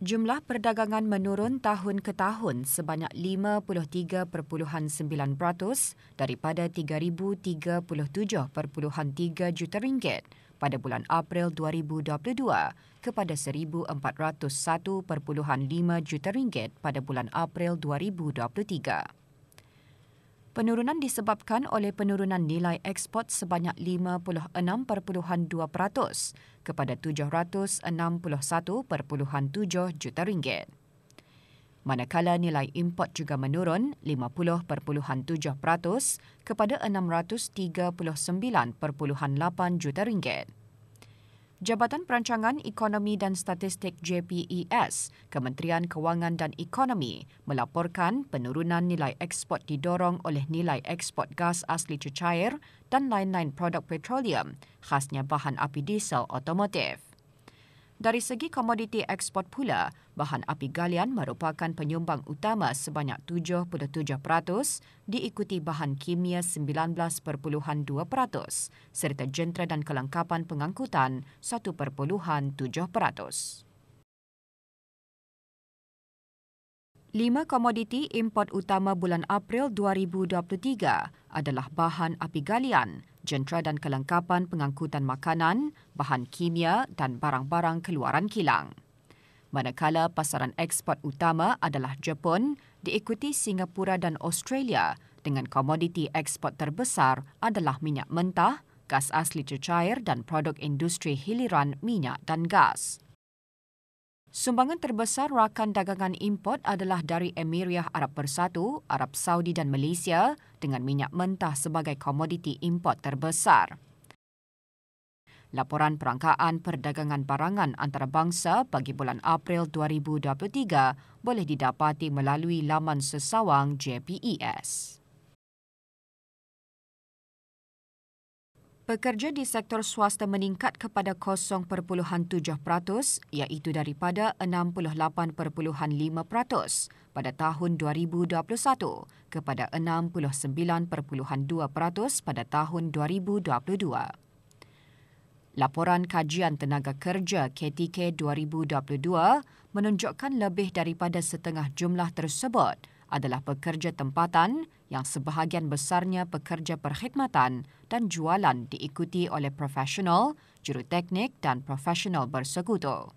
Jumlah perdagangan menurun tahun ke tahun sebanyak 53.9% daripada 3,037.3 juta ringgit pada bulan April 2022 kepada 1,401.5 juta ringgit pada bulan April 2023. Penurunan disebabkan oleh penurunan nilai ekspor sebanyak 56.2% kepada 761.7 juta ringgit. Manakala nilai import juga menurun 50.7% kepada 639.8 juta ringgit. Jabatan Perancangan Ekonomi dan Statistik JPES, Kementerian Kewangan dan Ekonomi melaporkan penurunan nilai ekspor didorong oleh nilai ekspor gas asli cecair dan lain-lain produk petroleum, khasnya bahan api diesel otomotif. Dari segi komoditi ekspor pula, bahan api galian merupakan penyumbang utama sebanyak 77%, diikuti bahan kimia 19.2%, serta jentera dan kelengkapan pengangkutan 1.7%. 5 komoditi import utama bulan April 2023 adalah bahan api galian, jentera dan kelengkapan pengangkutan makanan, bahan kimia dan barang-barang keluaran kilang. Manakala pasaran ekspor utama adalah Jepun, diikuti Singapura dan Australia dengan komoditi ekspor terbesar adalah minyak mentah, gas asli cecair dan produk industri hiliran minyak dan gas. Sumbangan terbesar rakan dagangan import adalah dari Emiriyah Arab Bersatu, Arab Saudi dan Malaysia dengan minyak mentah sebagai komoditi import terbesar. Laporan Perangkaan Perdagangan Barangan Antarabangsa bagi bulan April 2023 boleh didapati melalui laman sesawang JPES. Pekerja di sektor swasta meningkat kepada 0.7% iaitu daripada 68.5% pada tahun 2021 kepada 69.2% pada tahun 2022. Laporan Kajian Tenaga Kerja KTK 2022 menunjukkan lebih daripada setengah jumlah tersebut adalah pekerja tempatan yang sebahagian besarnya pekerja perkhidmatan dan jualan diikuti oleh profesional, juruteknik dan profesional bersekutu.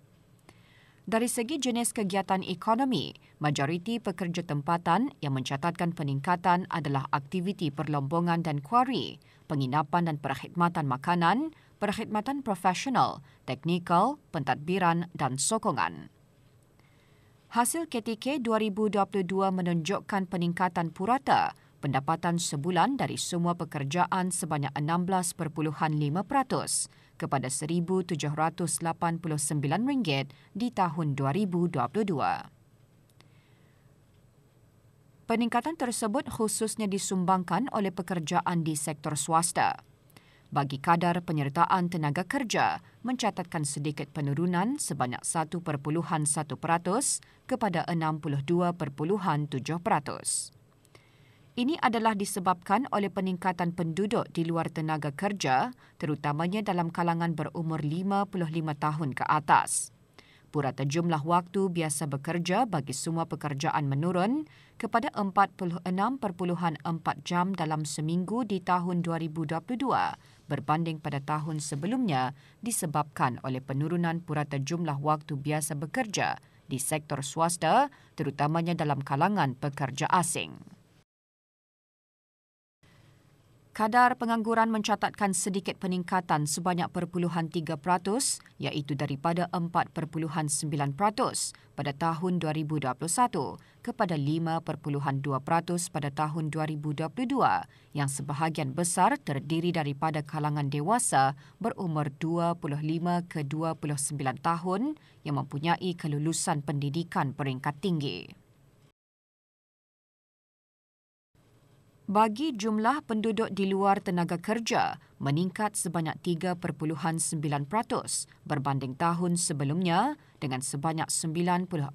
Dari segi jenis kegiatan ekonomi, majoriti pekerja tempatan yang mencatatkan peningkatan adalah aktiviti perlombongan dan kuari, penginapan dan perkhidmatan makanan, perkhidmatan profesional, teknikal, pentadbiran dan sokongan. Hasil KTK 2022 menunjukkan peningkatan purata pendapatan sebulan dari semua pekerjaan sebanyak 16.5% kepada RM1,789 di tahun 2022. Peningkatan tersebut khususnya disumbangkan oleh pekerjaan di sektor swasta. Bagi kadar penyertaan tenaga kerja, mencatatkan sedikit penurunan sebanyak 1.1% kepada 62.7%. Ini adalah disebabkan oleh peningkatan penduduk di luar tenaga kerja, terutamanya dalam kalangan berumur 55 tahun ke atas. Purata jumlah waktu biasa bekerja bagi semua pekerjaan menurun kepada 46.4 jam dalam seminggu di tahun 2022 berbanding pada tahun sebelumnya disebabkan oleh penurunan purata jumlah waktu biasa bekerja di sektor swasta, terutamanya dalam kalangan pekerja asing. Kadar pengangguran mencatatkan sedikit peningkatan sebanyak 0.3% iaitu daripada 4.9% pada tahun 2021 kepada 5.2% pada tahun 2022 yang sebahagian besar terdiri daripada kalangan dewasa berumur 25 ke 29 tahun yang mempunyai kelulusan pendidikan peringkat tinggi. Bagi jumlah penduduk di luar tenaga kerja meningkat sebanyak 3.9% berbanding tahun sebelumnya dengan sebanyak 94.6%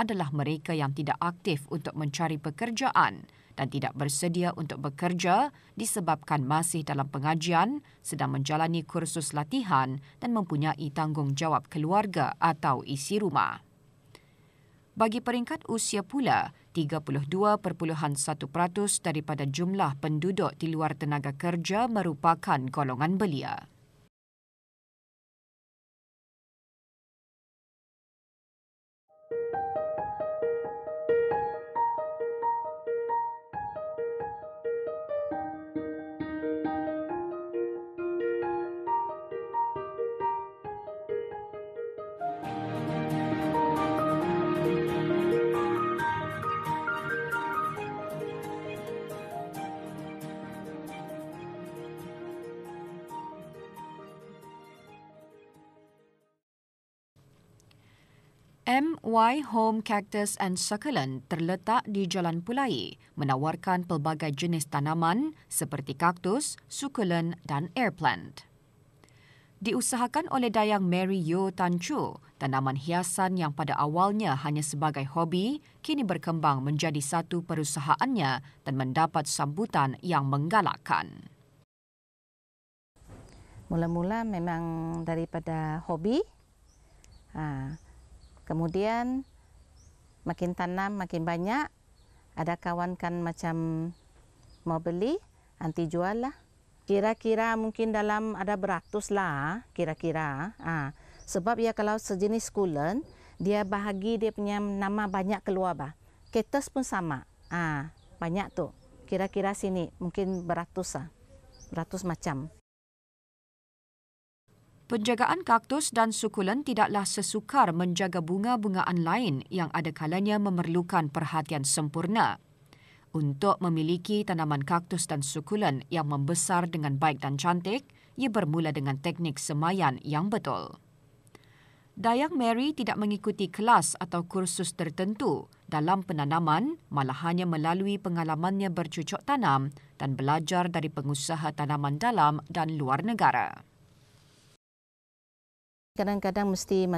adalah mereka yang tidak aktif untuk mencari pekerjaan dan tidak bersedia untuk bekerja disebabkan masih dalam pengajian, sedang menjalani kursus latihan dan mempunyai tanggungjawab keluarga atau isi rumah. Bagi peringkat usia pula, 32.1% daripada jumlah penduduk di luar tenaga kerja merupakan golongan belia. MY Home Cactus and Succulent terletak di Jalan Pulai, menawarkan pelbagai jenis tanaman seperti kaktus, succulent dan air plant. Diusahakan oleh Dayang Mary Yo Tan Chu, tanaman hiasan yang pada awalnya hanya sebagai hobi, kini berkembang menjadi satu perusahaannya dan mendapat sambutan yang menggalakkan. Mula-mula memang daripada hobi, kemudian makin tanam makin banyak, ada kawan kan macam mau beli, nanti jual lah. Kira-kira mungkin dalam ada beratus lah, kira-kira. Sebab ya kalau sejenis succulent, dia bahagi dia punya nama banyak keluar bah. Cactus pun sama, banyak tu. Kira-kira sini mungkin beratus macam. Penjagaan kaktus dan sukulen tidaklah sesukar menjaga bunga-bungaan lain yang ada kalanya memerlukan perhatian sempurna. Untuk memiliki tanaman kaktus dan sukulen yang membesar dengan baik dan cantik, ia bermula dengan teknik semayan yang betul. Dayang Mary tidak mengikuti kelas atau kursus tertentu dalam penanaman, malah hanya melalui pengalamannya bercucuk tanam dan belajar dari pengusaha tanaman dalam dan luar negara. Kadang-kadang mesti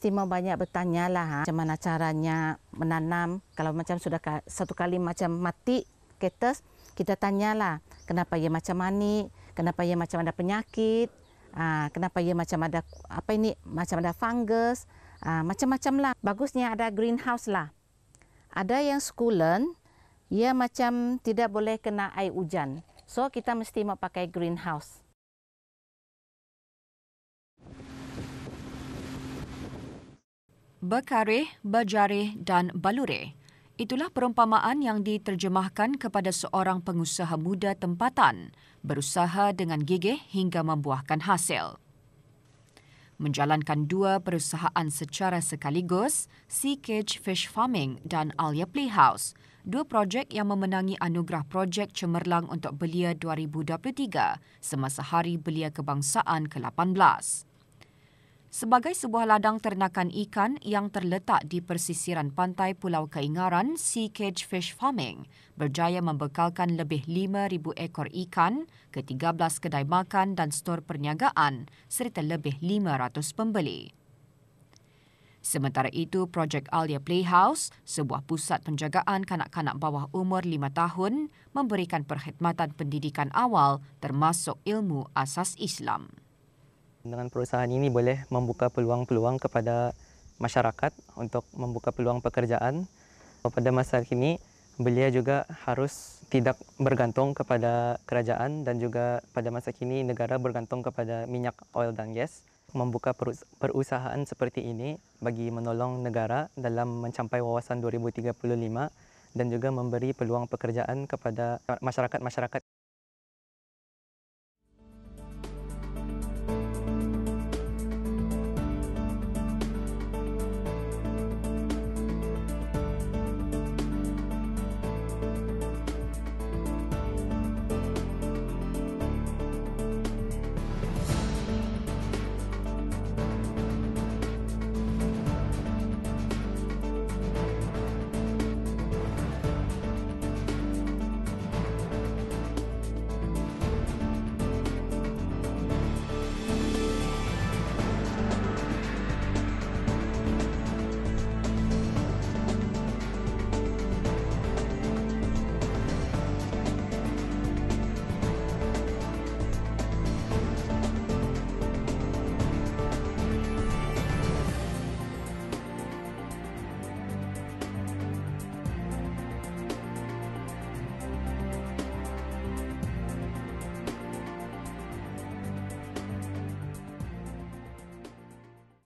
mau banyak bertanya lah, macam mana caranya menanam. Kalau macam sudah satu kali macam mati cactus, kita tanyalah kenapa ia macam mani, kenapa ia macam ada penyakit, kenapa ia macam ada macam ada fungus, macam-macam lah. Bagusnya ada greenhouse lah. Ada yang succulent, ia macam tidak boleh kena air hujan. So kita mesti mau pakai greenhouse. Bekareh, bajareh dan balureh. Itulah perumpamaan yang diterjemahkan kepada seorang pengusaha muda tempatan, berusaha dengan gigih hingga membuahkan hasil. Menjalankan dua perusahaan secara sekaligus, Sea Cage Fish Farming dan Alia Playhouse, dua projek yang memenangi anugerah projek cemerlang untuk belia 2023 semasa Hari Belia Kebangsaan ke-18. Sebagai sebuah ladang ternakan ikan yang terletak di persisiran pantai Pulau Keingaran, Sea Cage Fish Farming berjaya membekalkan lebih 5,000 ekor ikan ke 13 kedai makan dan stor perniagaan serta lebih 500 pembeli. Sementara itu, projek Alia Playhouse, sebuah pusat penjagaan kanak-kanak bawah umur 5 tahun, memberikan perkhidmatan pendidikan awal termasuk ilmu asas Islam. Dengan perusahaan ini boleh membuka peluang-peluang kepada masyarakat untuk membuka peluang pekerjaan. Pada masa kini, belia juga harus tidak bergantung kepada kerajaan dan juga pada masa kini negara bergantung kepada minyak oil dan gas. Membuka perusahaan seperti ini bagi menolong negara dalam mencapai wawasan 2035 dan juga memberi peluang pekerjaan kepada masyarakat-masyarakat.